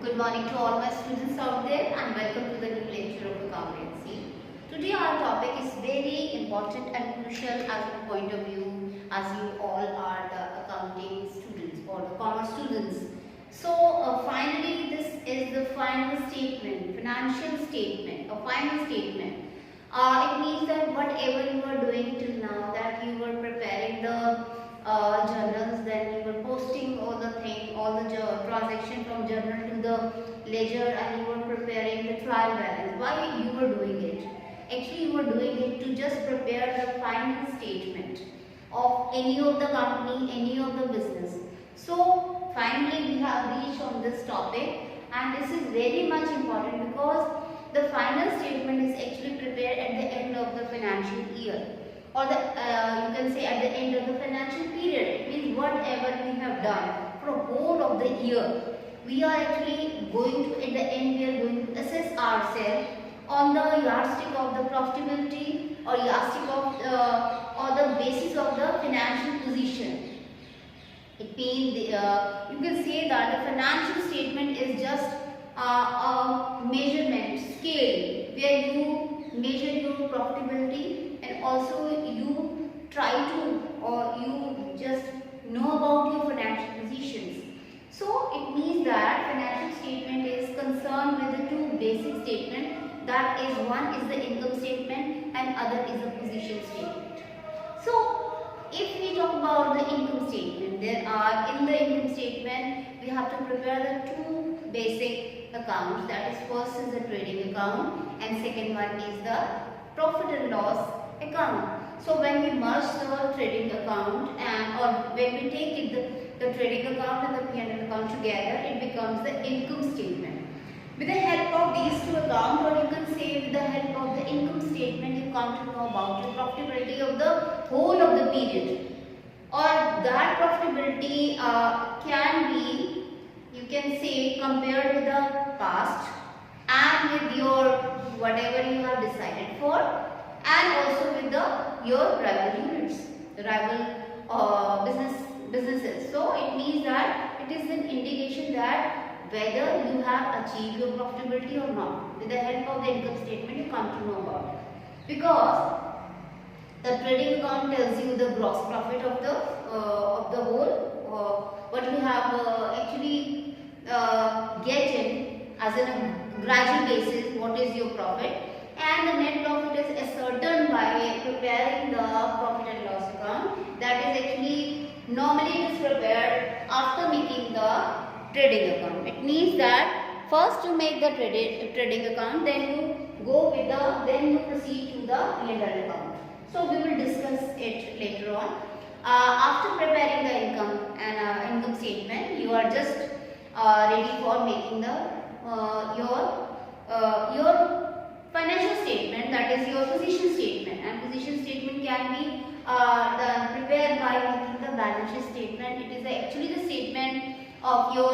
Good morning to all my students out there and welcome to the new lecture of accountancy. Today our topic is very important and crucial as a point of view as you all are the accounting students or the commerce students. So finally this is the final statement, financial statement, a final statement. It means that whatever you are doing till now, that you were preparing the journals, then you were posting all the transaction from journal to the ledger, and you were preparing the trial balance. Why you were doing it? Actually, you were doing it to just prepare the final statement of any of the company, any of the business. So finally, we have reached on this topic, and this is very much important because the final statement is actually prepared at the end of the financial year, or the you can say at the end of the financial period. It means whatever we have done for whole of the year, we are actually going to, at the end we are going to assess ourselves on the yardstick of the profitability or yardstick of or the basis of the financial position. It means you can say that the financial statement is just a measurement scale where you measure your profitability, and also you try to, or you just know about your financial positions. So it means that financial statement is concerned with the two basic statements, that is, one is the income statement and other is the position statement. So if we talk about the income statement, there are, in the income statement we have to prepare the two basic accounts, that is, first is the trading account and second one is the profit and loss account. So when we merge the trading account and or when we take it the trading account and the P&L account together, it becomes the income statement. With the help of these two accounts, or you can say with the help of the income statement, you come to know about the profitability of the whole of the period, or that profitability can be, you can say, compared with the past and with your whatever you have decided for, and also with your rival units, the rival businesses. So it means that it is an indication that whether you have achieved your profitability or not. With the help of the income statement, you come to know about it, because the trading account tells you the gross profit of the whole, what you have actually getting as a gradual basis, what is your profit, and the net profit is ascertained by preparing the profit and loss account. That is actually normally it is prepared after making the trading account. It means that first you make the trading account, then you go with then you proceed to the P&L account. So we will discuss it later on. After preparing the income statement, you are just ready for making the your financial statement, that is your position statement. And position statement can be prepared by making the balance sheet statement. It is actually the statement of your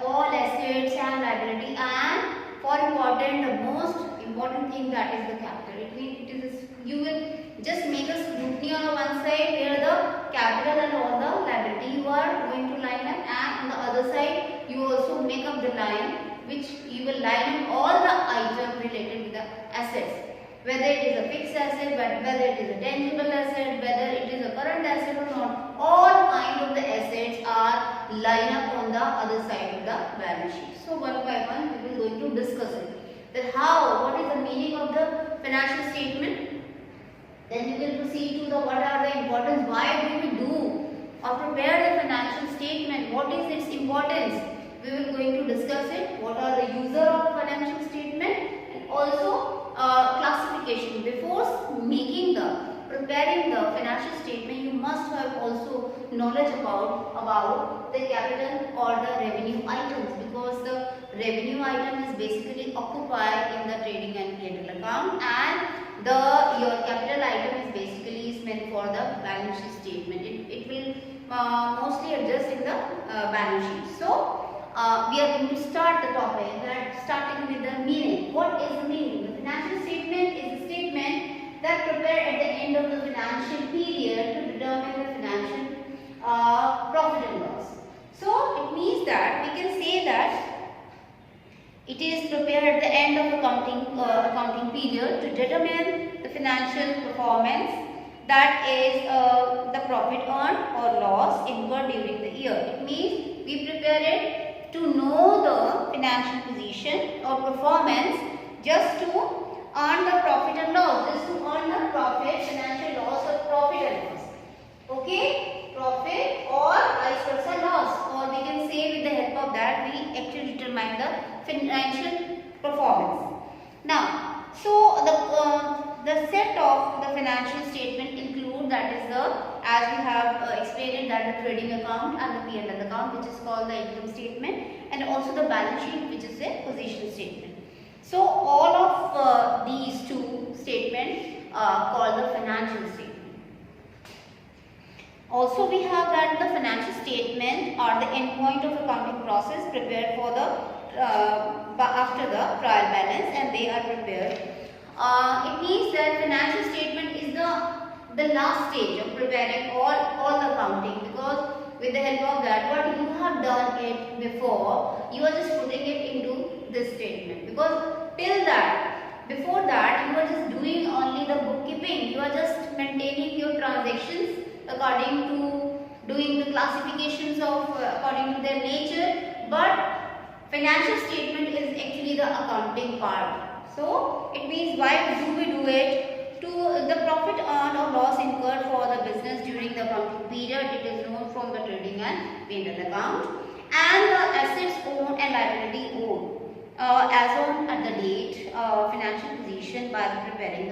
all assets and liability, and for important, the most important thing, that is the capital. It means it is, you will just make a scrutiny on one side where the capital and all the liability you are going to line up, and on the other side you also make up the line which you will line up all the items related to the assets, whether it is a fixed asset, whether it is a tangible asset, whether it is a current asset or not. All kinds of the assets are lined up on the other side of the balance sheet. So one by one we will going to discuss it, that what is the meaning of the financial statement. Then we will proceed to the what are the importance, why do we do or prepare the financial statement, what is its importance. We will going to discuss it, what are the user of financial statement, and also classification. Before preparing the financial statement, you must have also knowledge about the capital or the revenue items, because the revenue item is basically occupied in the trading and P&L account, and your capital item is basically meant for the balance sheet statement. It will mostly adjust in the balance sheet. So we are going to start the topic, starting with the meaning. What is the meaning? The financial statement is a statement that prepared at the end of the financial period to determine the financial profit and loss. So it means that we can say that It is prepared at the end of accounting period to determine the financial performance, that is the profit earned or loss incurred during the year. It means we prepare it to know the financial position or performance, just to earn the profit and loss, just to earn the profit, financial loss or profit and loss. Okay, profit or vice versa loss, or we can say with the help of that we actually determine the financial performance. Now, so the set of the financial statement include, that is the, as we have explained, that the trading account and the P&L account, which is called the income statement, and also the balance sheet, which is a position statement. So all of these two statements are called the financial statement. Also we have that the financial statement are the endpoint of accounting process prepared for the after the trial balance, and they are prepared. It means that financial statement is the last stage of preparing all the accounting, because with the help of that, what you have done it before, you are just putting it into this statement, because till that, before that, you are just doing only the bookkeeping, you are just maintaining your transactions according to doing the classifications of according to their nature, but financial statement is actually the accounting part. So it means why do we do it? To the profit earned or loss incurred for the business during the accounting period, it is known from the trading and P&L account, and the assets owned and liability owed as on at the date financial position by preparing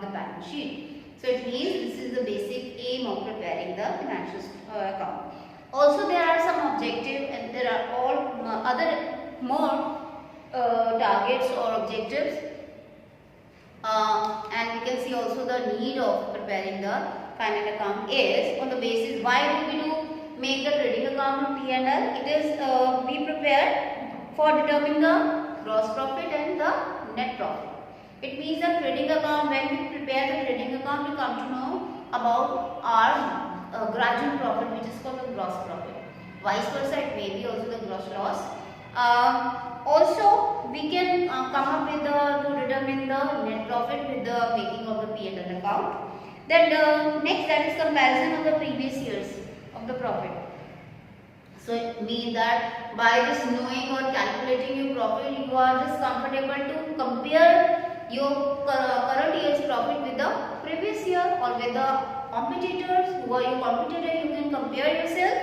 the balance sheet. So it means this is the basic aim of preparing the financial account. Also there are some objectives, and there are all other more targets or objectives, and we can see also the need of preparing the final account is on the basis why do we make the trading account of P&L. It is we prepare for determining the gross profit and the net profit. It means the trading account, when we prepare the trading account, we come to know about our gradual profit, which is called the gross profit. Vice versa, it may be also the gross loss. Also, we can come up with to determine the net profit with the making of the P&L account. Then next, that is comparison of the previous years of the profit. So it means that by just knowing or calculating your profit, you are just comfortable to compare your current year's profit with the previous year, or with the competitors who are your competitor, you can compare yourself.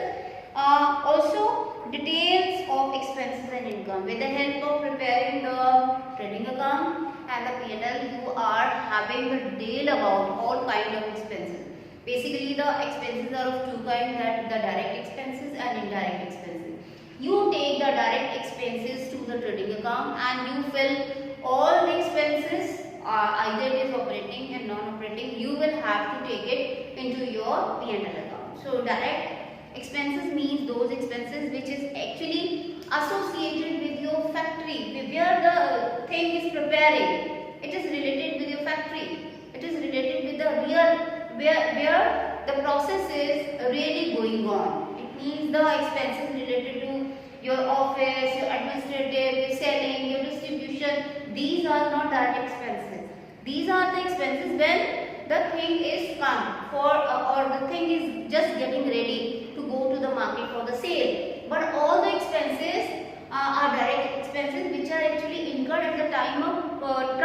Also details of expenses and income. With the help of preparing the trading account and the P&L, you are having the detail about all kind of expenses. Basically the expenses are of two kinds, that the direct expenses and indirect expenses. You take the direct expenses to the trading account and you fill all the expenses, either it is operating and non-operating, you will have to take it into your P&L account. So direct expenses means those expenses which is actually associated with your factory, where the thing is preparing. It is related with your factory. It is related with the real, where the process is really going on. It means the expenses related to your office, your administrative, your selling, your distribution. These are not direct expenses. These are the expenses when the thing is come for or the thing is just getting ready to go to the market for the sale. But all the expenses are direct expenses which are actually incurred at the time of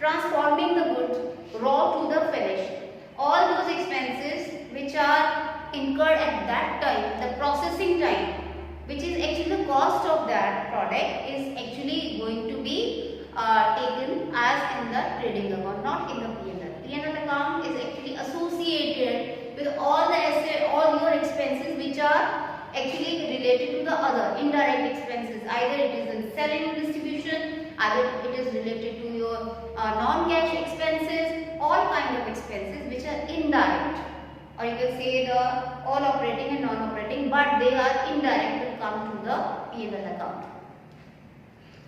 transforming the goods raw to the finished. All those expenses which are incurred at that time, the processing time, which is actually the cost of that product, is actually going to be taken as in the trading account, not in the P&L. P&L account is actually associated with all the all your expenses which are actually related to the other indirect expenses. Either it is in selling or distribution, either it is related to your non-cash expenses, all kind of expenses which are indirect, or you can say the all operating and non-operating, but they are indirect to come to the P&L account.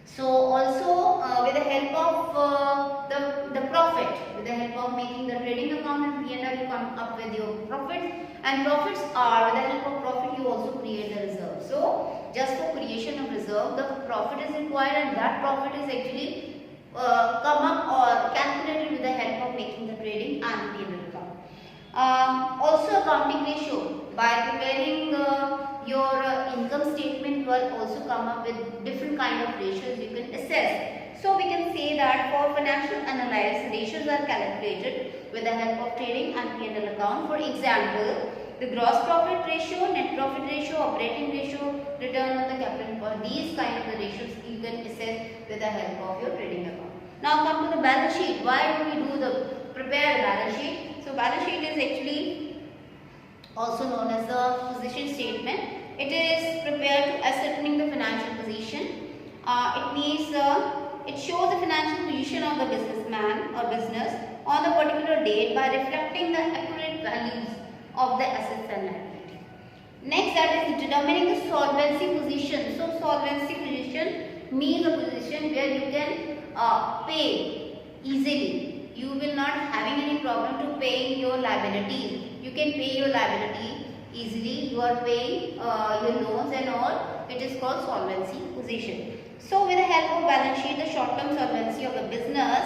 So also with the help of the profit, with the help of making the trading account and P&L, you come up with your profits, and profits are, with the help of profit you also create the reserve. So just for creation of reserve, reserve, the profit is required, and that profit is actually come up or calculated with the help of making the trading and P&L account. Also accounting ratio, by preparing your income statement will also come up with different kind of ratios you can assess. So we can say that for financial analysis, ratios are calculated with the help of trading and P&L account. For example, the gross profit ratio, net profit ratio, operating ratio, return on the capital employed. These kind of the ratios you can assess with the help of your trading account. Now come to the balance sheet. Why do we do the prepare the balance sheet? So balance sheet is actually also known as the position statement. It is prepared to ascertaining the financial position. It means it shows the financial position of the businessman or business on the particular date by reflecting the accurate values of the assets and liability. Next, that is determining the solvency position. So solvency position means a position where you can pay easily. You will not having any problem to paying your liabilities. You can pay your liability easily. You are paying your loans and all. It is called solvency position. So with the help of balance sheet, the short-term solvency of the business,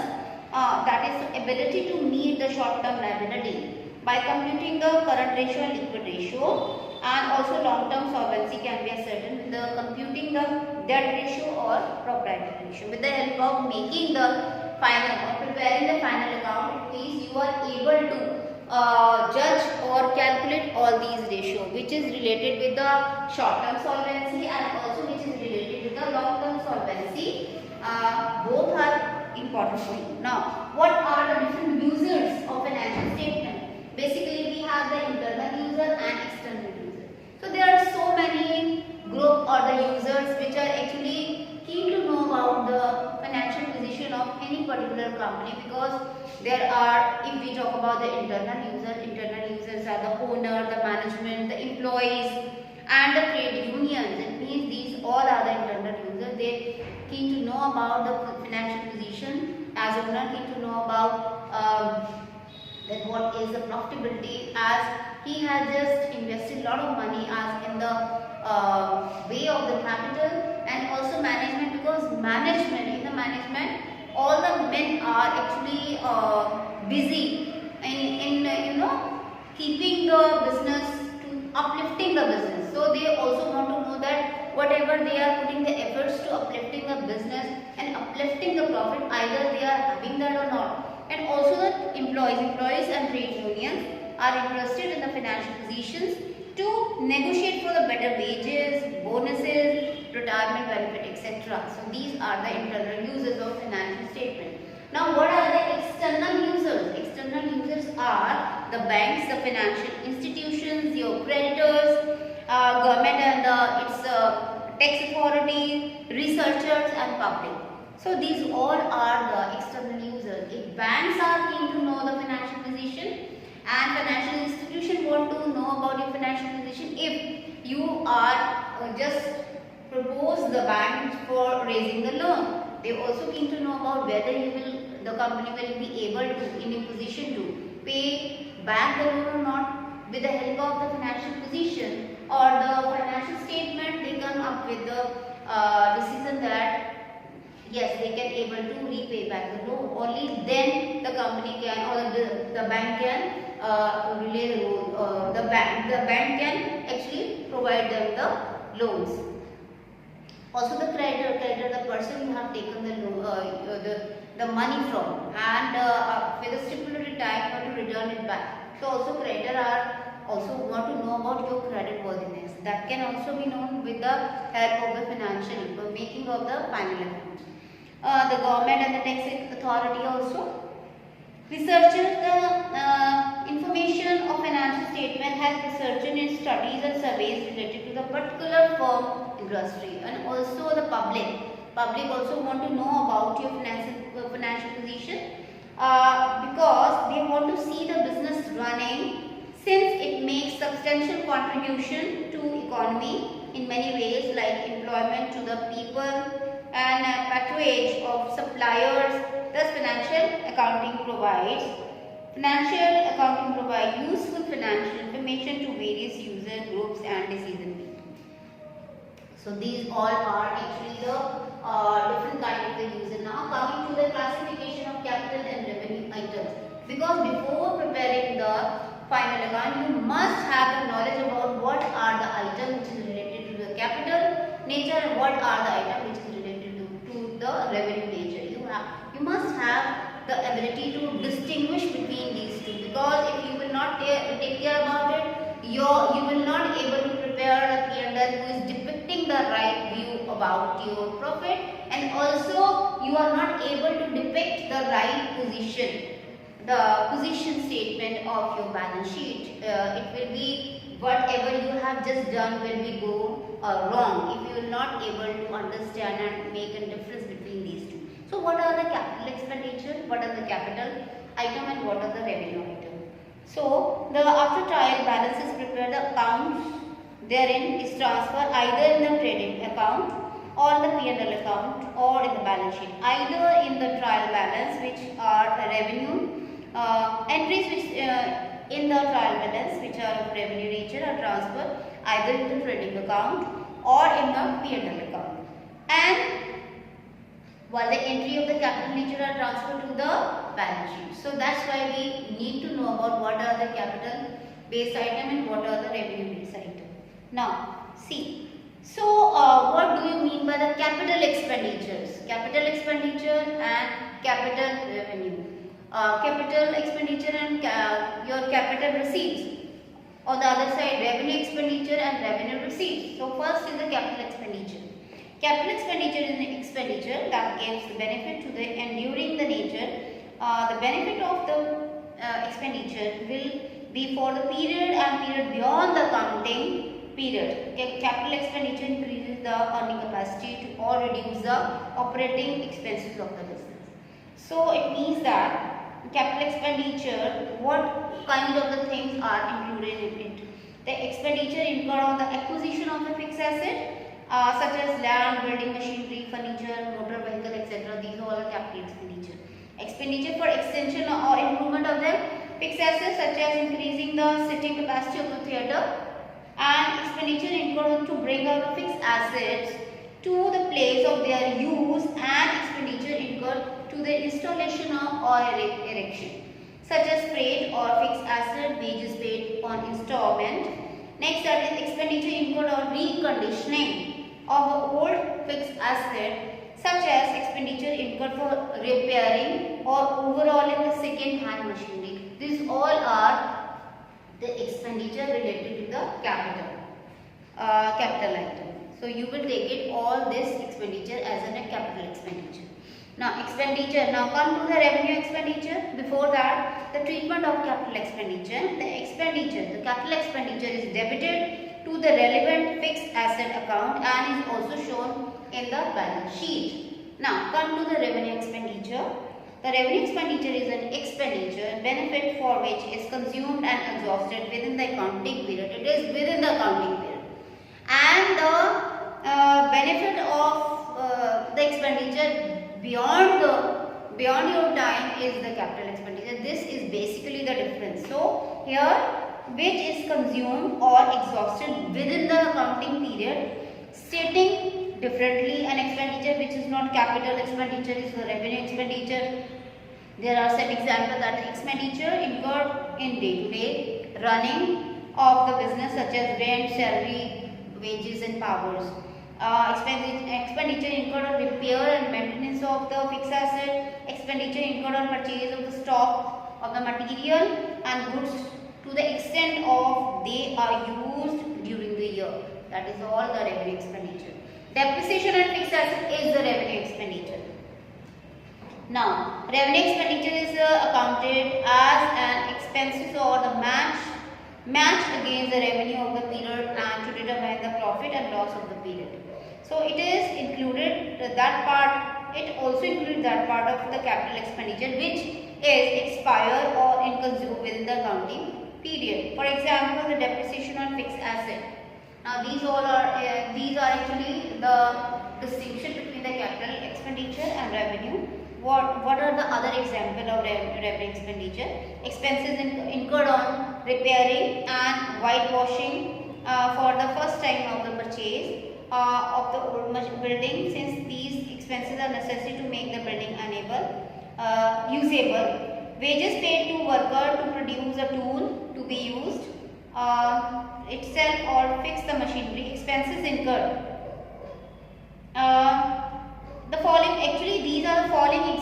that is the ability to meet the short-term liability by computing the current ratio and liquid ratio, and also long-term solvency can be ascertained with the computing the debt ratio or proprietary ratio. With the help of making the final or preparing the final account, it means you are able to judge or calculate all these ratios, which is related with the short-term solvency and also which is related with the long-term solvency. Both are important for you. Now, what are the different users of financial statement? Basically, we have the internal user and external user. So there are so many group or the users which are actually keen to know about the financial position of any particular company, because there are, if we talk about the internal users are the owner, the management, the employees and the trade unions. It means these all are the internal users. They keen to know about the financial position, as owner keen to know about that what is the profitability, as he has just invested a lot of money as in the way of the capital, and also management, because in the management all the men are actually busy in keeping the business, to uplifting the business. So they also want to know that whatever they are putting the efforts to uplifting the business and uplifting the profit, either they are having that or not. And also the employees and trade unions are interested in the financial positions to negotiate for the better wages, bonuses, retirement benefit, etc. So these are the internal users of financial statement. Now, what are the external users? External users are the banks, the financial institutions, your creditors, government and its tax authority, researchers and public. So these all are the external users. If banks are keen to know the financial position and financial institution want to know about your financial position, if you are just propose the bank for raising the loan, they also keen to know about whether the company will be able to, in a position to pay back the loan or not. With the help of the financial position or the financial statement, they come up with the decision that yes, they can able to repay back the loan. Only then the company can, or the bank can relay the loan. The bank can actually provide them the loans. Also the creditor, the person who have taken the loan, the money from, and with a stipulated time you have to return it back. So also creditor are also want to know about your credit worthiness. That can also be known with the help of the financial making of the final account. The government and the tax authority also. Researchers, the information of financial statement has researched in studies and surveys related to the particular firm industry, and also the public. Public also want to know about your financial position because they want to see the business running, since it makes substantial contribution to economy in many ways, like employment to the people and patronage of suppliers. Thus financial accounting provides useful financial information to various user groups and decision makers. So these all are actually the different kind of the user. Now coming to the classification of capital and revenue items. Because before preparing the final account, you must have the knowledge about what are the items which is related to the capital nature and what are the items which is related to the revenue nature. You must have the ability to distinguish between these two, because if you will not take care about it, you will not able to prepare a P&L who is depicting the right view about your profit, and also you are not able to depict the right position, the position statement of your balance sheet. It will be whatever you have just done will be go wrong if you will not able to understand and make a difference between these two. So what are the capital expenditure, what are the capital item, and what are the revenue item? So the after trial balance is prepared, the accounts therein is transferred either in the trading account or the P&L account or in the balance sheet. Either in the trial balance, which are the revenue entries which in the trial balance which are of revenue nature are transferred either in the trading account or in the P&L account, and while the entry of the capital nature are transferred to the balance sheet. So that's why we need to know about what are the capital based item and what are the revenue based item. Now see, so what do you mean by the capital expenditures? Capital expenditure and capital revenue. Capital expenditure and your capital receipts. On the other side, revenue expenditure and revenue receipts. So first is the capital expenditure. Capital expenditure is an expenditure that gives the benefit to the enduring the nature. The benefit of the expenditure will be for the period and period beyond the accounting period. Capital expenditure increases the earning capacity to or reduce the operating expenses of the business. So it means that capital expenditure, what kind of the things are included in it? The expenditure incurred on the acquisition of the fixed asset, such as land, building machinery, furniture, motor vehicle, etc. These all are capital expenditure. Expenditure for extension or improvement of the fixed assets, such as increasing the sitting capacity of the theatre, and expenditure incurred to bring out the fixed assets to the place of their use, and expenditure incurred to the installation or erection, such as freight or fixed asset, wages paid on installment. Next, that is expenditure incurred on reconditioning of an old fixed asset, such as expenditure incurred for repairing or overhauling the second-hand machinery. These all are the expenditure related to the capital item. So you will take it all this expenditure as a capital expenditure. Now expenditure. Now come to the revenue expenditure. Before that, the treatment of capital expenditure. The capital expenditure is debited to the relevant fixed asset account and is also shown in the balance sheet. Now come to the revenue expenditure. The revenue expenditure is an expenditure benefit for which is consumed and exhausted within the accounting period. It is within the accounting period, and the benefit of the expenditure beyond your time is the capital expenditure. This is basically the difference. So here, which is consumed or exhausted within the accounting period, stating differently, an expenditure which is not capital expenditure is the revenue expenditure. There are some examples that expenditure incurred in day-to-day running of the business, such as rent, salary, wages and powers. Expenditure incurred on repair and maintenance of the fixed asset, expenditure incurred on purchase of the stock of the material and goods to the extent of they are used during the year. That is all the revenue expenditure. Depreciation and fixed asset is the revenue expenditure. Now, revenue expenditure is accounted as an expenses or the matched against the revenue of the period and to determine the profit and loss of the period. So it is included that part. It also includes that part of the capital expenditure which is expired or inconsumed within the accounting period. For example, the depreciation on fixed asset. Now these are actually the distinction between the capital expenditure and revenue. What are the other example of revenue expenditure? Expenses incurred on repairing and whitewashing for the first time of the purchase. of the old building, since these expenses are necessary to make the building usable. Wages paid to worker to produce a tool to be used itself or fix the machinery. Expenses incurred. The following, actually these are the following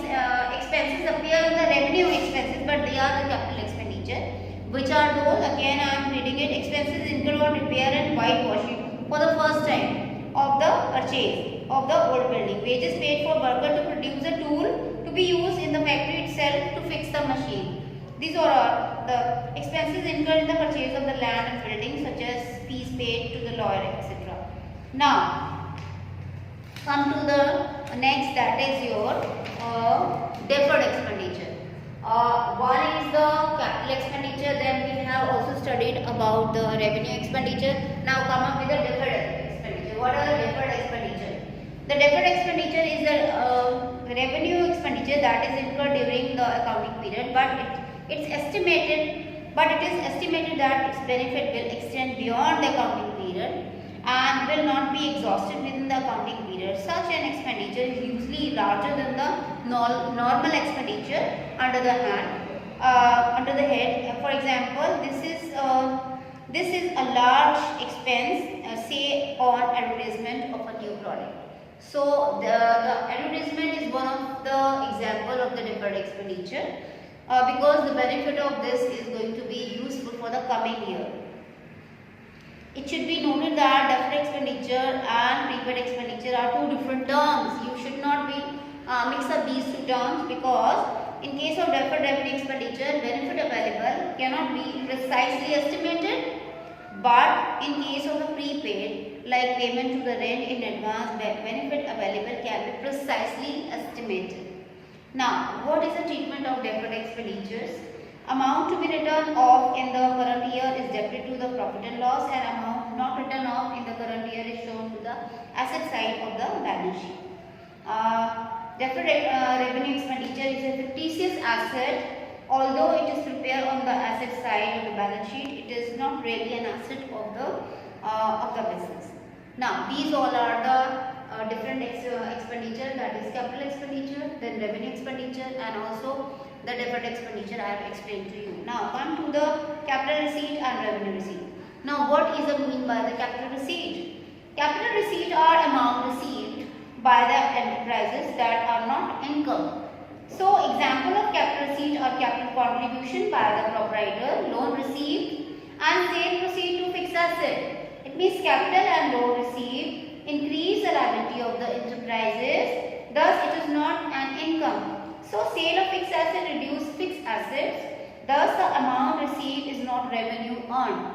expenses appear in the revenue expenses, but they are the capital expenditure. Which are those? Again I am reading it. Expenses incurred on repair and whitewashing for the first time of the purchase of the old building. Wages paid for worker to produce a tool to be used in the factory itself to fix the machine. These are the expenses incurred in the purchase of the land and building, such as fees paid to the lawyer, etc. Now, come to the next, that is your deferred expenditure. One is the capital expenditure, then we have also studied about the revenue expenditure. Now come up with the deferred expenditure. What are the deferred expenditure? The deferred expenditure is the revenue expenditure that is incurred during the accounting period, but it is estimated that its benefit will extend beyond the accounting period and will not be exhausted within the accounting period. Such an expenditure is usually larger than the normal expenditure under the head. For example, this is a large expense, say on advertisement of a new product. So the advertisement is one of the example of the deferred expenditure because the benefit of this is going to be useful for the coming year. It should be noted that deferred expenditure and prepaid expenditure are two different terms. You should not be mix up these two terms, because in case of deferred revenue expenditure, benefit available cannot be precisely estimated, but in case of the prepaid, like payment to the rent in advance, benefit available can be precisely estimated. Now, what is the treatment of deferred expenditures? Amount to be written off in the current year is debited to the profit and loss, and amount not written off in the current year is shown to the asset side of the balance sheet. Deferred revenue expenditure is a fictitious asset. Although it is prepared on the asset side of the balance sheet, it is not really an asset of the business. Now, these all are the different expenditure, that is capital expenditure, then revenue expenditure, and also the deferred expenditure I have explained to you. Now come to the capital receipt and revenue receipt. Now what is the mean by the capital receipt? Capital receipt are amount received by the enterprises that are not income. So example of capital receipt are capital contribution by the proprietor, loan received, and sale proceed to fixed asset. It means capital and loan received increase the liability of the enterprises, thus it is not an income. So sale of fixed asset reduce fixed assets, thus the amount received is not revenue earned.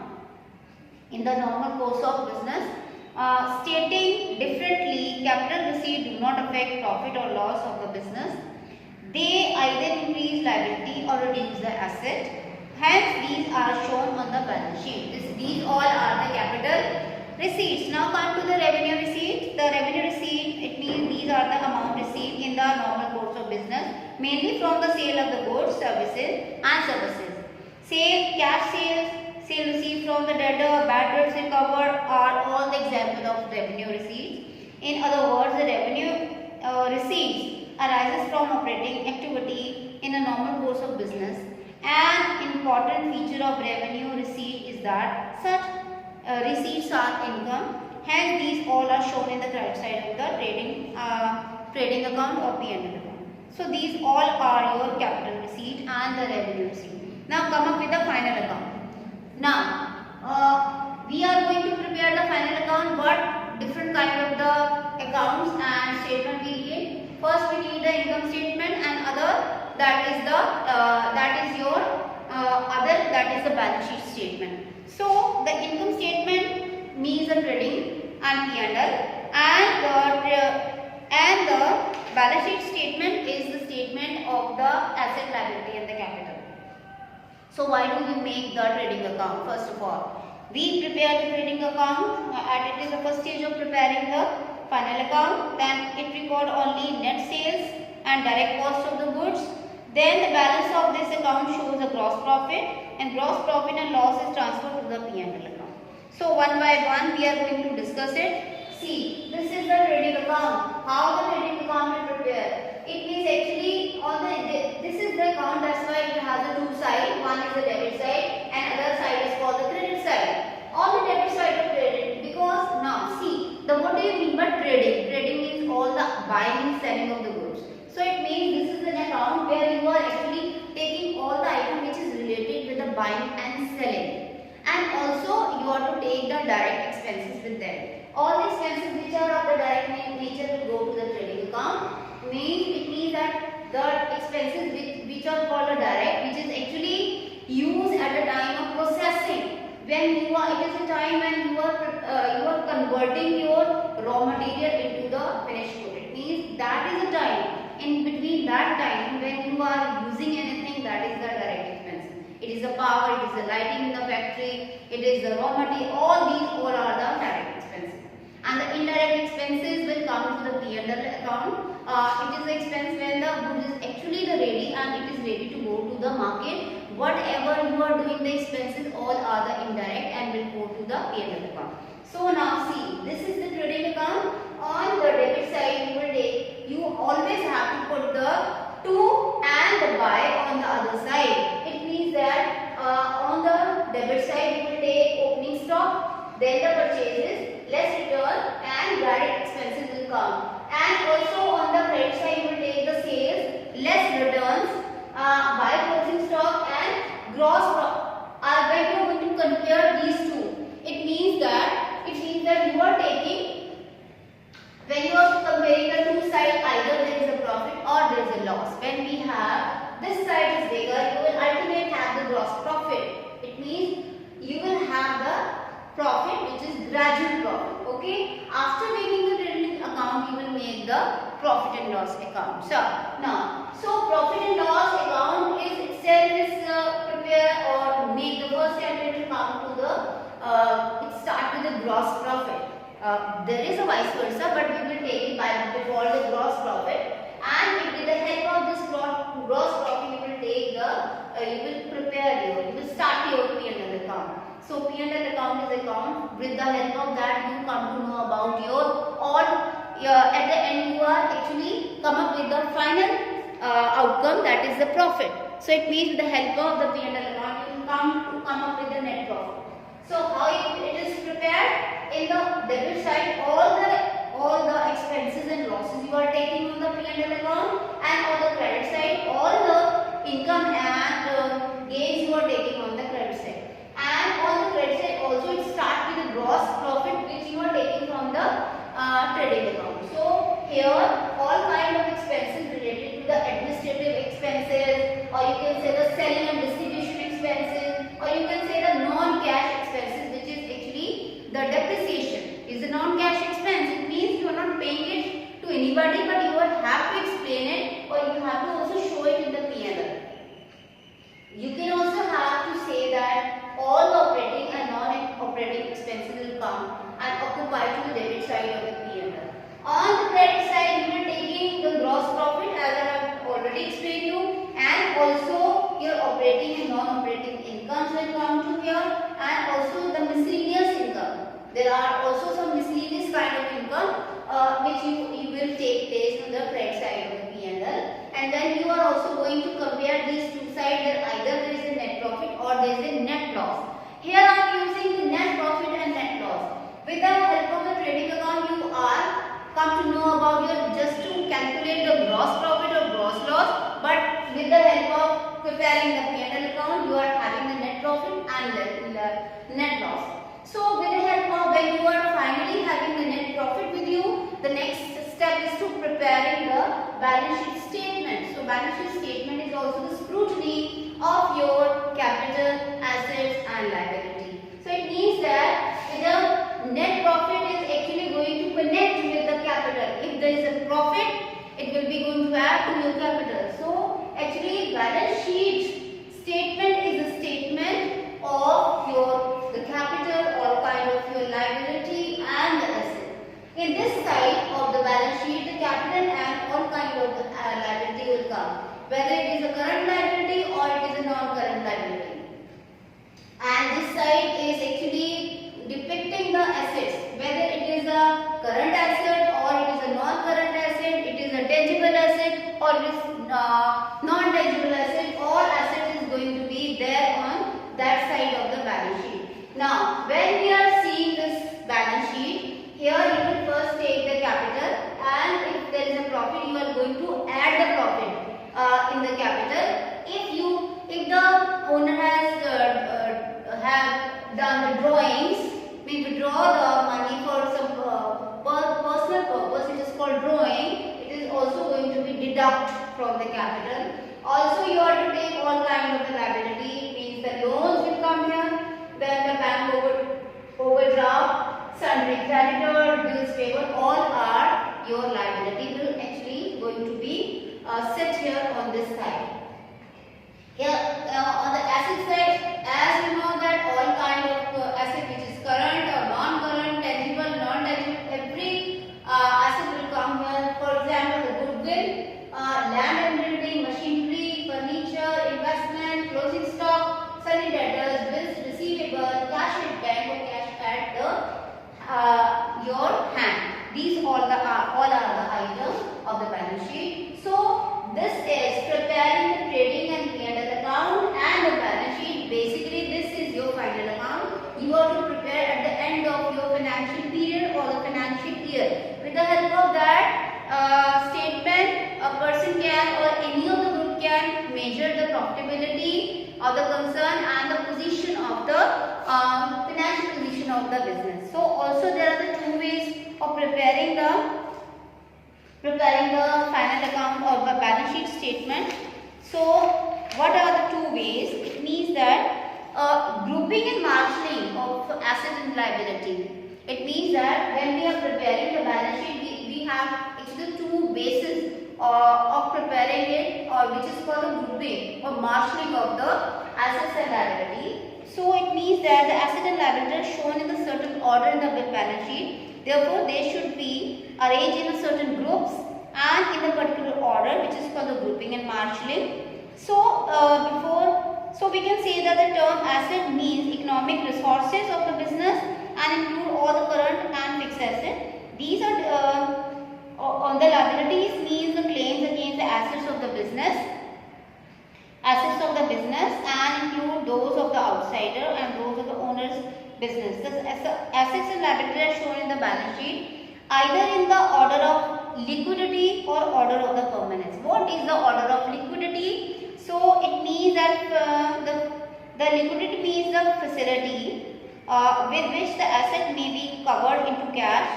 In the normal course of business, stating differently, capital receipt do not affect profit or loss of the business. They either increase liability or reduce the asset. Hence, these are shown on the balance sheet. These all are the capital receipts. Now come to the revenue receipt. The revenue receipt, it means these are the amount received in the normal course of business, mainly from the sale of the goods, services and services. Sale, cash sales, sale received from the debtor, bad debts recovered are all the example of revenue receipts. In other words, the revenue receipts arises from operating activity in a normal course of business. An important feature of revenue receipt is that such receipts are income. Hence, these all are shown in the credit side of the trading account or P&L account. So, these all are your capital receipt and the revenue receipt. Now, come up with the final account. Now, we are going to prepare the final account, but different kind of the accounts and statement we need. First, we need the income statement, and other that is the balance sheet statement. So, the income statement means the trading and P&L, and the balance sheet statement is the statement of the asset, liability and the capital. So, why do we make the trading account? First of all, we prepare the trading account, and it is the first stage of preparing the final account. Then it record only net sales and direct cost of the goods. Then the balance of this account shows the gross profit, and gross profit and loss is transferred to the P&L account. So one by one we are going to discuss it. See, this is the trading account. How the trading account will prepare? It means actually on the this is the account. That's why it has a two side. One is the debit side, and other side is called the credit side. On the debit side of credit, because now see the what do you mean by trading? Trading means all the buying and selling of the goods. So it means this is an account where you are actually taking all the item which is related with the buying and selling, and also you are to take the direct expenses with them. All the expenses which are of the direct nature will go to the trading account. It means that the expenses which are called the direct, which is actually used at the time of processing. When you are, it is the time when you are converting your raw material into the finished good. It means that is the time. In between that time when you are using anything, that is the direct expenses. It is the power, it is the lighting in the factory, it is the raw material. All are the direct expenses. And the indirect expenses will come to the P&L account. It is the expense when the good is actually ready and it is ready to go to the market. Whatever you are doing the expenses, all are the indirect and will go to the P&L account. So now see, this is the trading account. On the debit side, you always have to put the to and the buy on the other side. It means that on the debit side, you will take opening stock, then the purchases, less return, and direct expenses will come. And also on the credit side, you will take the sales, less returns, buy closing stock, and gross profit. When you are going to compare these two, it means that you are taking, when you are comparing the two sides, either there is a profit or there is a loss. When we have this side is bigger, you will ultimately have the gross profit. It means you will have the profit which is gradual profit. Okay. After making the trading account, you will make the profit and loss account. So profit and loss account is itself is prepare or make the first calculated account to the it start with the gross profit. There is a vice versa, but we will take it by default the gross profit, and with the help of this gross profit you will take the you will start your P&L account. So P&L account is account with the help of that you come to know about at the end you are actually come up with the final outcome, that is the profit. So it means with the help of the P&L account you will come up with the net profit. So how it is prepared? In the debit side, all the expenses and losses you are taking on the P&L account, and on the credit side, all the income and gains you are taking on the credit side. And on the credit side also it starts with the gross profit which you are taking from the trading account. So here all kind of expenses related to the administrative expenses, or you can say the selling and distribution expenses, or you can say the non-cash expenses, which is actually the depreciation is a non-cash expense. It means you are not paying it to anybody, but you have to explain it, or you have to also show it in the P&L. You can also have to say that all operating and non-operating expenses will come and occupy to the debit side of the P&L. On the credit side, you are taking the gross profit as I have already explained you, and also your operating and non-operating incomes will come to here, and also the miscellaneous income. There are also some miscellaneous kind of income which you will take place on the credit side of the P&L, and then you are also going to compare these two sides, that either there is a net profit or there is a net loss. Here I am using the net profit and net loss. With the help of the trading account, you are come to know about just to calculate the gross profit or gross loss, but with the help of preparing the P&L account, you are having the net profit and the net loss. So with the help of, when you are finally having the net profit with you, the next step is to preparing the balance sheet statement. So balance sheet statement is also the scrutiny of your capital, assets and liability. So it means that the net profit is actually going to connect with the capital. If there is a profit, it will be going to add to your capital. So actually balance sheet statement is a statement of the capital, all kind of your liability and the asset. In this side of the balance sheet, the capital and all kind of the liability will come, whether it is a current liability or it is a non-current liability. And this side is actually depicting the assets, whether it is a current or it is non-tangible asset, all assets is going to be there on that side of the balance sheet. Now, when we are seeing this balance sheet, here you will first take the capital, and if there is a profit, you are going to add the profit in the capital. If the owner has have done the drawings, we withdraw the money for some personal purpose, it is called drawing. It is also going to be deduct from the capital. Also, you are to take all kind of the liability, means the loans will come here, then the bank overdraft, sundry creditor, bills payable, all are your liability will actually going to be set here on this side. Here on the asset side, as you know that all kind of asset which is current or non-current, tangible, non-tangible, every asset will come here. For example, the goodwill, land and building, machinery, furniture, investment, closing stock, sundry debtors, bills receivable, cash at bank or cash at the your hand. These all are the items of the balance sheet. So this is preparing the trading and P&L account and the balance sheet. Basically, this is your final account. You are to prepare at the end of your financial period or the financial year. With the help of that statement, a person can or any of the group can measure the profitability of the concern and the position of the financial position of the business. So also there are the two ways of preparing the final account or the balance sheet statement. So what are the two ways? It means that grouping and marshalling of asset and liability. It means that when we are preparing the balance sheet, we have actually two bases of preparing it, or which is called the grouping or marshalling of the assets and liability. So it means that the asset and liability are shown in a certain order in the balance sheet. Therefore, they should be arranged in a certain groups and in a particular order, which is called the grouping and marshalling. So we can say that the term asset means economic resources of the business and include all the current and fixed assets. These are on the liabilities means the claims against the assets of the business and include those of the outsider and those of the owner's business. The assets and liabilities are shown in the balance sheet either in the order of liquidity or order of the permanence. What is the order of liquidity? So it means that the liquidity means the facility with which the asset may be covered into cash,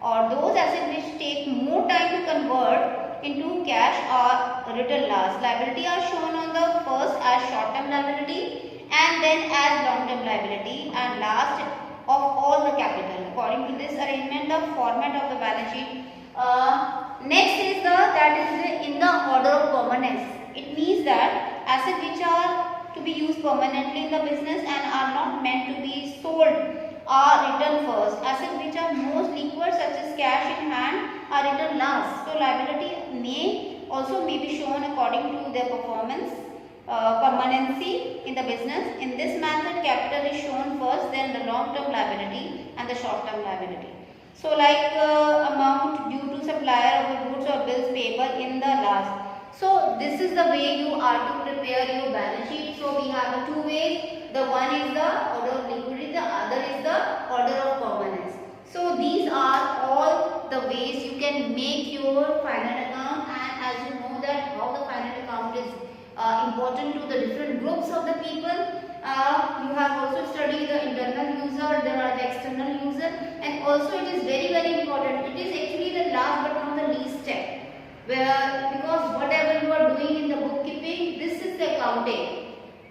or those assets which take more time to convert into cash are written last. Liability are shown on the first as short-term liability and then as long-term liability and last of all the capital. According to this arrangement, the format of the balance sheet. Next is in the order of permanence. It means that assets which are to be used permanently in the business and are not meant to be sold are written first. Assets which are most liquid, such as cash in hand, are written last. So liability may be shown according to their performance, permanency in the business. In this method, capital is shown first, then the long-term liability and the short-term liability. So like amount due to supplier of the goods or bills payable in the last. So this is the way you are to prepare your balance sheet. So we have the two ways. The one is the order of liquidity, the other is the order of permanence. So these are all the ways you can make your final account, and as you know that how the final account is important to the different groups of the people. You have also studied the internal user, there are the external user, and also it is very important. It is actually the last but not the least step, because whatever you are doing in the bookkeeping, this is the accounting.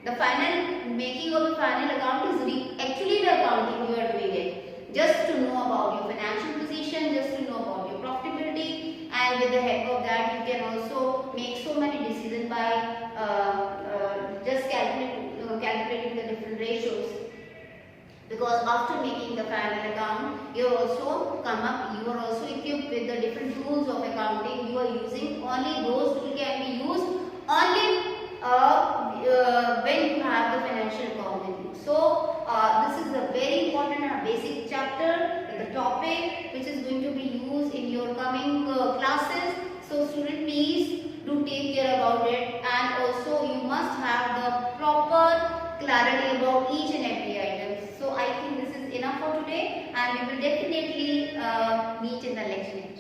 The final making of the final account is actually the accounting you are doing it. Just to know about your financial position, just to know about your profitability, and with the help of that you can also make so many decisions by just calculating the different ratios. Because after making the final account, you are also equipped with the different tools of accounting. You are using only those tools can be used only when you have the financial accounting. So this is a very important and basic chapter, the topic which is going to be used in your coming classes. So student, please do take care about it, and also you must have the proper clarity about each and every item. So I think this is enough for today, and we will definitely meet in the next lecture.